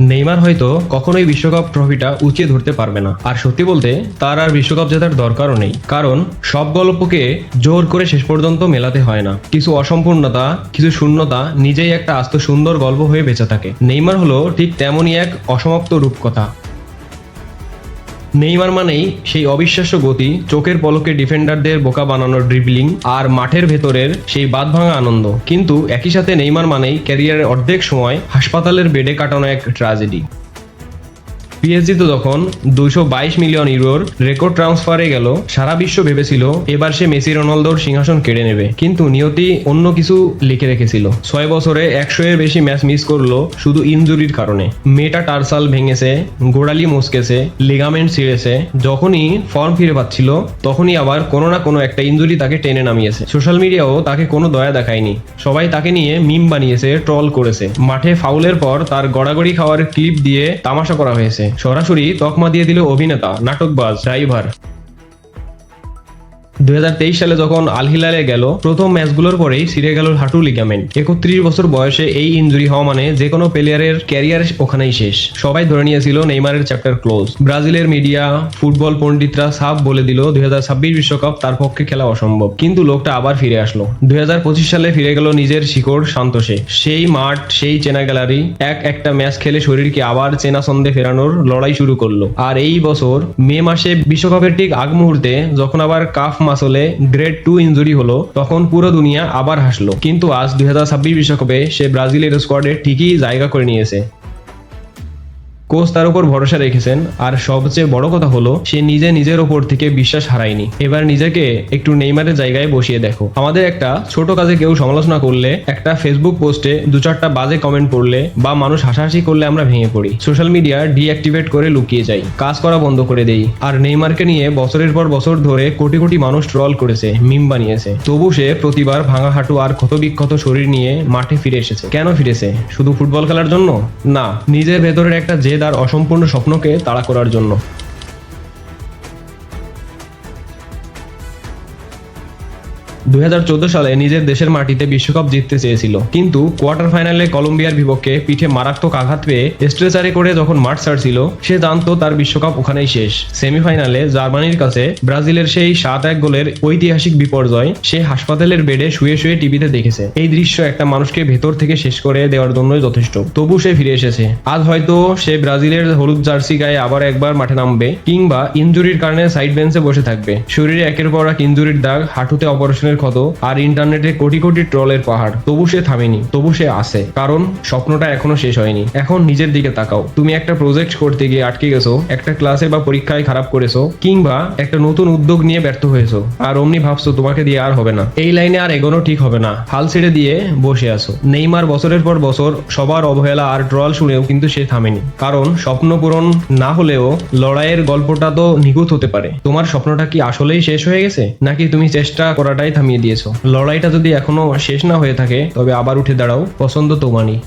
Neymar হয়তো কখনোই বিশ্বকাপ ট্রফিটা উঁচিয়ে ধরতে পারবে না, আর সত্যি বলতে তার আর বিশ্বকাপ জেতার দরকারও নেই, কারণ সব গল্পকে জোর করে শেষ পর্যন্ত মেলাতে হয় না। কিছু অসম্পূর্ণতা, কিছু শূন্যতা নিজেই একটা আস্ত সুন্দর গল্প হয়ে বেঁচে থাকে। নেইমার হলো ঠিক তেমনই এক অসমাপ্ত রূপকথা। নেইমার মানেই সেই অবিশ্বাস্য গতি, চোখের পলকে ডিফেন্ডারদের বোকা বানানোর ড্রিবলিং, আর মাঠের ভেতরের সেই বাঁধভাঙা আনন্দ। কিন্তু একই সাথে নেইমার মানেই ক্যারিয়ারের অর্ধেক সময় হাসপাতালের বেডে কাটানো এক ট্র্যাজেডি। পিএসজি তো যখন 222 মিলিয়ন ইউরোর রেকর্ড ট্রান্সফারে গেল, সারা বিশ্ব ভেবেছিল এবার সে মেসি রোনালদোর সিংহাসন কেড়ে নেবে, কিন্তু নিয়তি অন্য কিছু লিখে রেখেছিল। 6 বছরে 100 এর বেশি ম্যাচ মিস করলো শুধু ইনজুরির কারণে। মেটা টার্সাল ভেঙেছে, গোড়ালি মচকেছে, লিগামেন্ট ছিঁড়েছে। যখনই ফর্ম ফিরে পাচ্ছিল তখনই আবার কোনো না কোনো একটা ইনজুরি তাকে টেনে নামিয়েছে। সোশ্যাল মিডিয়াও তাকে কোনো দয়া দেখায়নি, সবাই তাকে নিয়ে মিম বানিয়েছে, ট্রল করেছে। মাঠে ফাউলের পর তার গড়াগড়ি খাওয়ার ক্লিপ দিয়ে তামাশা করা হয়েছে। সরাসরি তকমা দিয়ে দিল অভিনেতা, নাটকবাজ, ড্রাইভার। 2023 সালে যখন আল হিলালে গেল, প্রথম ম্যাচগুলোর পরেই ছিঁড়ে গেল হাঁটু লিগামেন্ট। 31 বছর বয়সে এই ইনজুরি হওয়া মানে যে কোনো প্লেয়ারের ক্যারিয়ার ওখানেই শেষ। সবাই ধরে নিয়েছিল নেইমারের চ্যাপ্টার ক্লোজ। ব্রাজিলের মিডিয়া, ফুটবল পণ্ডিতরা সাফ বলে দিল 2026 বিশ্বকাপ তার পক্ষে খেলা অসম্ভব। কিন্তু লোকটা আবার ফিরে আসলো। 2025 সালে ফিরে গেল নিজের শিকড় সান্তোষে। সেই মাঠ, সেই চেনা গ্যালারি, একটা ম্যাচ খেলে শরীরকে আবার চেনা ছন্দে ফেরানোর লড়াই শুরু করলো। আর এই বছর মে মাসে বিশ্বকাপের ঠিক আগ মুহূর্তে যখন আবার কাফ মাসলে গ্রেড 2 ইনজুরি হলো, তখন পুরো দুনিয়া আবার হাসলো। কিন্তু আজ 2026 বিশ্বকাপে সে ব্রাজিলের স্কোয়াডে ঠিকই জায়গা করে নিয়েছে। কোচ তার উপর ভরসা রেখেছেন, আর সবচেয়ে বড় কথা হলো সে নিজের ওপর থেকে বিশ্বাস হারায়নি। এবার নিজেকে একটু নেইমারের জায়গায় বসিয়ে দেখো। আমাদের একটা ছোট কাজে কেউ সমালোচনা করলে, একটা ফেসবুক পোস্টে 2-4টা বাজে কমেন্ট পড়লে, বা মানুষ হাসাহাসি করলে আমরা ভেঙে পড়ি, সোশ্যাল মিডিয়া ডিঅ্যাক্টিভেট করে লুকিয়ে যাই, কাজ করা বন্ধ করে দেই। আর নেইমারকে নিয়ে বছরের পর বছর ধরে কোটি কোটি মানুষ ট্রল করেছে, মিম বানিয়েছে, তবু সে প্রতিবার ভাঙা হাঁটু আর ক্ষতবিক্ষত শরীর নিয়ে মাঠে ফিরে এসেছে। কেন ফিরেছে? শুধু ফুটবল খেলার জন্য? না, নিজের ভেতরের একটা জেদ আর অসম্পূর্ণ স্বপ্নকে তাড়া করার জন্য। 2014 সালে নিজের দেশের মাটিতে বিশ্বকাপ জিততে চেয়েছিল, কিন্তু কোয়ার্টার ফাইনালে কলম্বিয়ার বিপক্ষে পিঠে মারাত্মক আঘাত পেয়ে স্ট্রেচারে করে যখন মাঠ ছাড়ছিল, সে জানতো তার বিশ্বকাপ ওখানেই শেষ। সেমিফাইনালে জার্মানির কাছে ব্রাজিলের সেই 7-1 গোলের ঐতিহাসিক বিপর্যয় সে হাসপাতালের বেডে শুয়ে শুয়ে টিভিতে দেখেছে। এই দৃশ্য একটা মানুষকে ভেতর থেকে শেষ করে দেওয়ার জন্যই যথেষ্ট। তবু সে ফিরে এসেছে। আজ হয়তো সে ব্রাজিলের হলুদ জার্সি গায়ে আবার একবার মাঠে নামবে, কিংবা ইনজুরির কারণে সাইড বেঞ্চে বসে থাকবে। শরীরে একের পর এক ইনজুরির দাগ, হাঁটুতে অপারেশনের ক্ষত, আর ইন্টারনেটে কোটি কোটি ট্রলের পাহাড়। তবু সে থামেনি, তবু সে আসে, কারণ স্বপ্নটা এখনো শেষ হয়নি। এখন নিজের দিকে তাকাও। তুমি একটা প্রজেক্ট করতে গিয়ে আটকে গেছো, একটা ক্লাসে বা পরীক্ষায় খারাপ করেছো, কিংবা একটা নতুন উদ্যোগ নিয়ে ব্যর্থ হয়েছো, আর অমনি ভাবছো তোমাকে দিয়ে আর হবে না, এই লাইনে আর এগোনো ঠিক হবে না, হাল ছেড়ে দিয়ে বসে আছো। নেইমার বছরের পর বছর সবার অবহেলা আর ট্রল শুনেও কিন্তু সে থামেনি, কারণ স্বপ্ন পূরণ না হলেও লড়াইয়ের গল্পটা তো নিখুঁত হতে পারে। তোমার স্বপ্নটা কি আসলেই শেষ হয়ে গেছে, নাকি তুমি চেষ্টা করাটাই থামিয়ে দিয়েছো? লড়াইটা যদি এখনো শেষ না হয়ে থাকে, তবে আবার উঠে দাঁড়াও, পছন্দ তোমারই।